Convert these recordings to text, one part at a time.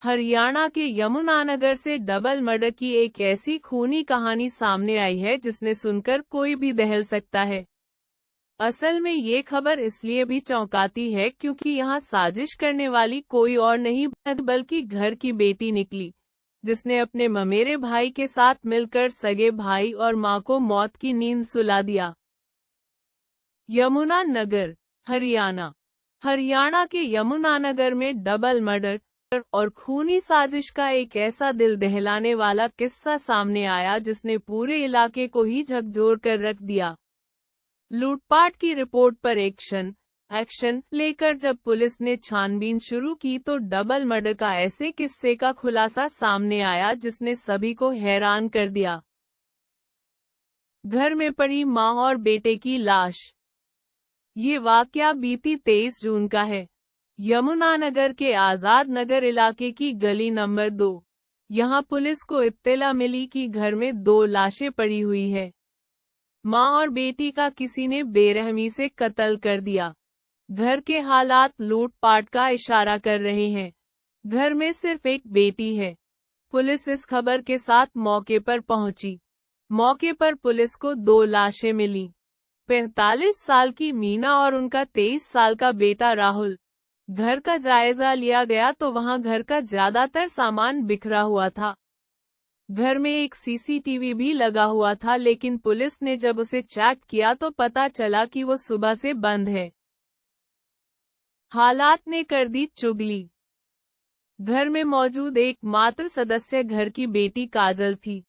हरियाणा के यमुनानगर से double murder की एक ऐसी खूनी कहानी सामने आई है जिसने सुनकर कोई भी दहल सकता है। असल में ये खबर इसलिए भी चौंकाती है क्योंकि यहाँ साजिश करने वाली कोई और नहीं बल्कि घर की बेटी निकली, जिसने अपने ममेरे भाई के साथ मिलकर सगे भाई और मां को मौत की नींद सुला दिया। यमुनानगर, हरियाणा। हरियाणा के यमुनानगर में डबल मर्डर और खूनी साजिश का एक ऐसा दिल दहलाने वाला किस्सा सामने आया जिसने पूरे इलाके को ही झकझोर कर रख दिया। लूटपाट की रिपोर्ट पर एक्शन लेकर जब पुलिस ने छानबीन शुरू की तो डबल मर्डर का ऐसे किस्से का खुलासा सामने आया जिसने सभी को हैरान कर दिया। घर में पड़ी मां और बेटे की लाश। ये वाकया बीती 23 जून का है। यमुनानगर के आजाद नगर इलाके की गली नंबर 2। यहाँ पुलिस को इत्तला मिली कि घर में 2 लाशें पड़ी हुई है। मां और बेटी का किसी ने बेरहमी से कत्ल कर दिया। घर के हालात लूटपाट का इशारा कर रहे हैं। घर में सिर्फ एक बेटी है। पुलिस इस खबर के साथ मौके पर पहुंची। मौके पर पुलिस को 2 लाशें मिली। 45 साल की मीना और उनका 23 साल का बेटा राहुल। घर का जायजा लिया गया तो वहां घर का ज्यादातर सामान बिखरा हुआ था। घर में एक सीसीटीवी भी लगा हुआ था, लेकिन पुलिस ने जब उसे चेक किया तो पता चला कि वो सुबह से बंद है। हालात ने कर दी चुगली। घर में मौजूद एकमात्र सदस्य घर की बेटी काजल थी।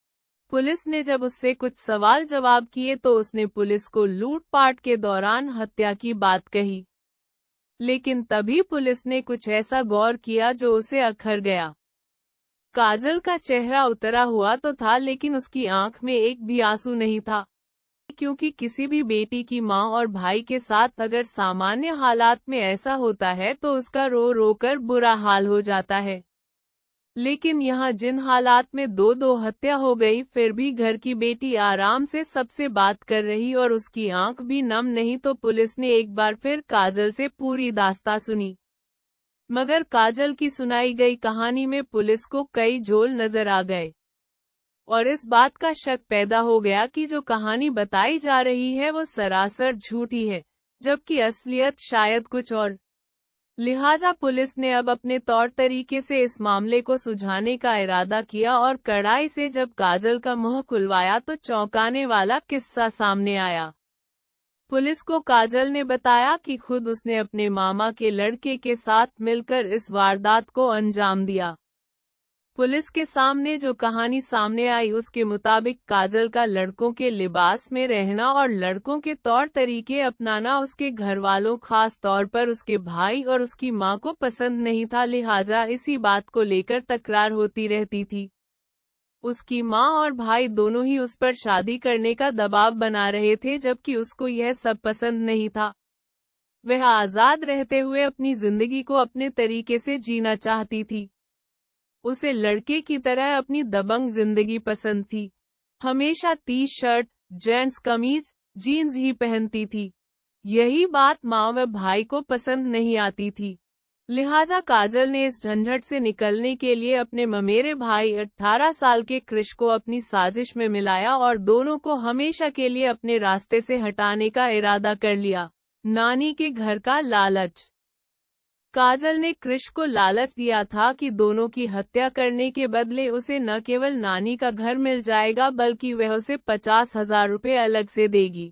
पुलिस ने जब उससे कुछ सवाल जवाब किए तो उसने पुलिस को लूटपाट के दौरान हत्या की बात कही। लेकिन तभी पुलिस ने कुछ ऐसा गौर किया जो उसे अखर गया। काजल का चेहरा उतरा हुआ तो था, लेकिन उसकी आंख में एक भी आंसू नहीं था। क्योंकि किसी भी बेटी की मां और भाई के साथ अगर सामान्य हालात में ऐसा होता है तो उसका रो रो कर बुरा हाल हो जाता है। लेकिन यहाँ जिन हालात में 2 हत्या हो गई, फिर भी घर की बेटी आराम से सबसे बात कर रही और उसकी आंख भी नम नहीं, तो पुलिस ने एक बार फिर काजल से पूरी दास्तां सुनी। मगर काजल की सुनाई गई कहानी में पुलिस को कई झोल नजर आ गए और इस बात का शक पैदा हो गया कि जो कहानी बताई जा रही है वो सरासर झूठी है, जबकि असलियत शायद कुछ और। लिहाजा पुलिस ने अब अपने तौर तरीके से इस मामले को सुलझाने का इरादा किया और कड़ाई से जब काजल का मुंह खुलवाया तो चौंकाने वाला किस्सा सामने आया। पुलिस को काजल ने बताया कि खुद उसने अपने मामा के लड़के के साथ मिलकर इस वारदात को अंजाम दिया। पुलिस के सामने जो कहानी सामने आई उसके मुताबिक काजल का लड़कों के लिबास में रहना और लड़कों के तौर तरीके अपनाना उसके घर वालों, खास तौर पर उसके भाई और उसकी मां को पसंद नहीं था। लिहाजा इसी बात को लेकर तकरार होती रहती थी। उसकी मां और भाई दोनों ही उस पर शादी करने का दबाव बना रहे थे, जबकि उसको यह सब पसंद नहीं था। वह आजाद रहते हुए अपनी जिंदगी को अपने तरीके से जीना चाहती थी। उसे लड़के की तरह अपनी दबंग जिंदगी पसंद थी। हमेशा टी शर्ट, जेंट्स कमीज, जीन्स ही पहनती थी। यही बात माँ व भाई को पसंद नहीं आती थी। लिहाजा काजल ने इस झंझट से निकलने के लिए अपने ममेरे भाई 18 साल के क्रिश को अपनी साजिश में मिलाया और दोनों को हमेशा के लिए अपने रास्ते से हटाने का इरादा कर लिया। नानी के घर का लालच। काजल ने क्रिश को लालच दिया था कि दोनों की हत्या करने के बदले उसे न केवल नानी का घर मिल जाएगा बल्कि वह उसे 50,000 रुपए अलग से देगी।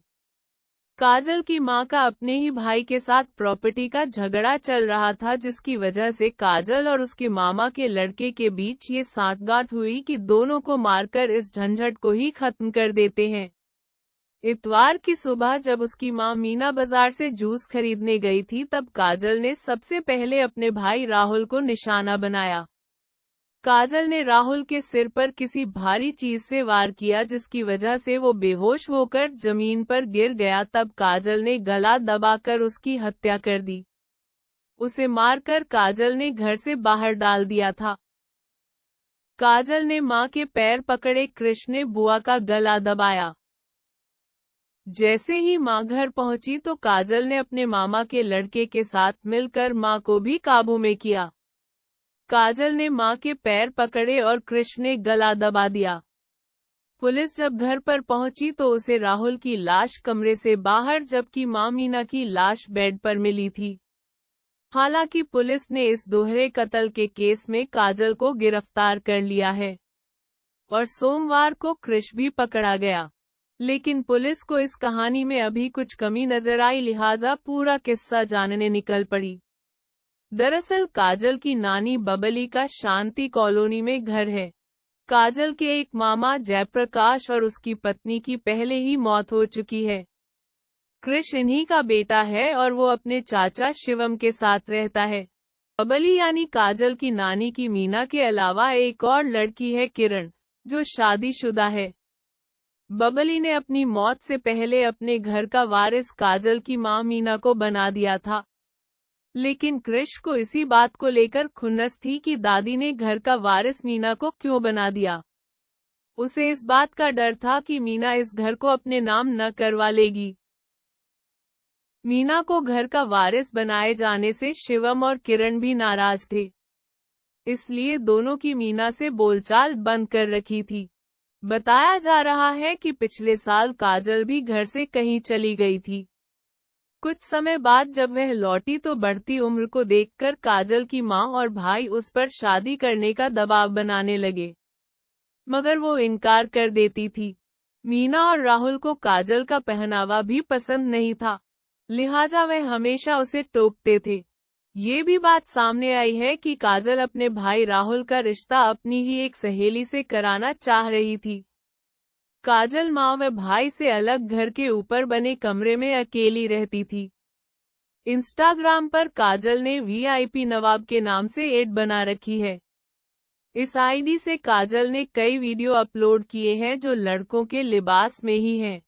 काजल की मां का अपने ही भाई के साथ प्रॉपर्टी का झगड़ा चल रहा था, जिसकी वजह से काजल और उसके मामा के लड़के के बीच ये सांठगांठ हुई कि दोनों को मारकर इस झंझट को ही खत्म कर देते हैं। इतवार की सुबह जब उसकी मां मीना बाजार से जूस खरीदने गई थी तब काजल ने सबसे पहले अपने भाई राहुल को निशाना बनाया। काजल ने राहुल के सिर पर किसी भारी चीज से वार किया, जिसकी वजह से वो बेहोश होकर जमीन पर गिर गया। तब काजल ने गला दबाकर उसकी हत्या कर दी। उसे मारकर काजल ने घर से बाहर डाल दिया था। काजल ने मां के पैर पकड़े, क्रिश ने बुआ का गला दबाया। जैसे ही मां घर पहुंची तो काजल ने अपने मामा के लड़के के साथ मिलकर मां को भी काबू में किया। काजल ने मां के पैर पकड़े और कृष ने गला दबा दिया। पुलिस जब घर पर पहुंची तो उसे राहुल की लाश कमरे से बाहर जबकि मां मीना की लाश बेड पर मिली थी। हालांकि पुलिस ने इस दोहरे कत्ल के केस में काजल को गिरफ्तार कर लिया है और सोमवार को कृष भी पकड़ा गया। लेकिन पुलिस को इस कहानी में अभी कुछ कमी नजर आई, लिहाजा पूरा किस्सा जानने निकल पड़ी। दरअसल काजल की नानी बबली का शांति कॉलोनी में घर है। काजल के एक मामा जयप्रकाश और उसकी पत्नी की पहले ही मौत हो चुकी है। कृष इन्हीं का बेटा है और वो अपने चाचा शिवम के साथ रहता है। बबली यानी काजल की नानी की मीना के अलावा एक और लड़की है किरण, जो शादीशुदा है। बबली ने अपनी मौत से पहले अपने घर का वारिस काजल की मां मीना को बना दिया था। लेकिन कृष को इसी बात को लेकर खुन्नस थी कि दादी ने घर का वारिस मीना को क्यों बना दिया। उसे इस बात का डर था कि मीना इस घर को अपने नाम न करवा लेगी। मीना को घर का वारिस बनाए जाने से शिवम और किरण भी नाराज थे, इसलिए दोनों की मीना से बोलचाल बंद कर रखी थी। बताया जा रहा है कि पिछले साल काजल भी घर से कहीं चली गई थी। कुछ समय बाद जब वह लौटी तो बढ़ती उम्र को देखकर काजल की मां और भाई उस पर शादी करने का दबाव बनाने लगे, मगर वो इनकार कर देती थी। मीना और राहुल को काजल का पहनावा भी पसंद नहीं था, लिहाजा वे हमेशा उसे टोकते थे। ये भी बात सामने आई है कि काजल अपने भाई राहुल का रिश्ता अपनी ही एक सहेली से कराना चाह रही थी। काजल माँ व भाई से अलग घर के ऊपर बने कमरे में अकेली रहती थी। इंस्टाग्राम पर काजल ने VIP नवाब के नाम से एड बना रखी है। इस आईडी से काजल ने कई वीडियो अपलोड किए हैं जो लड़कों के लिबास में ही हैं।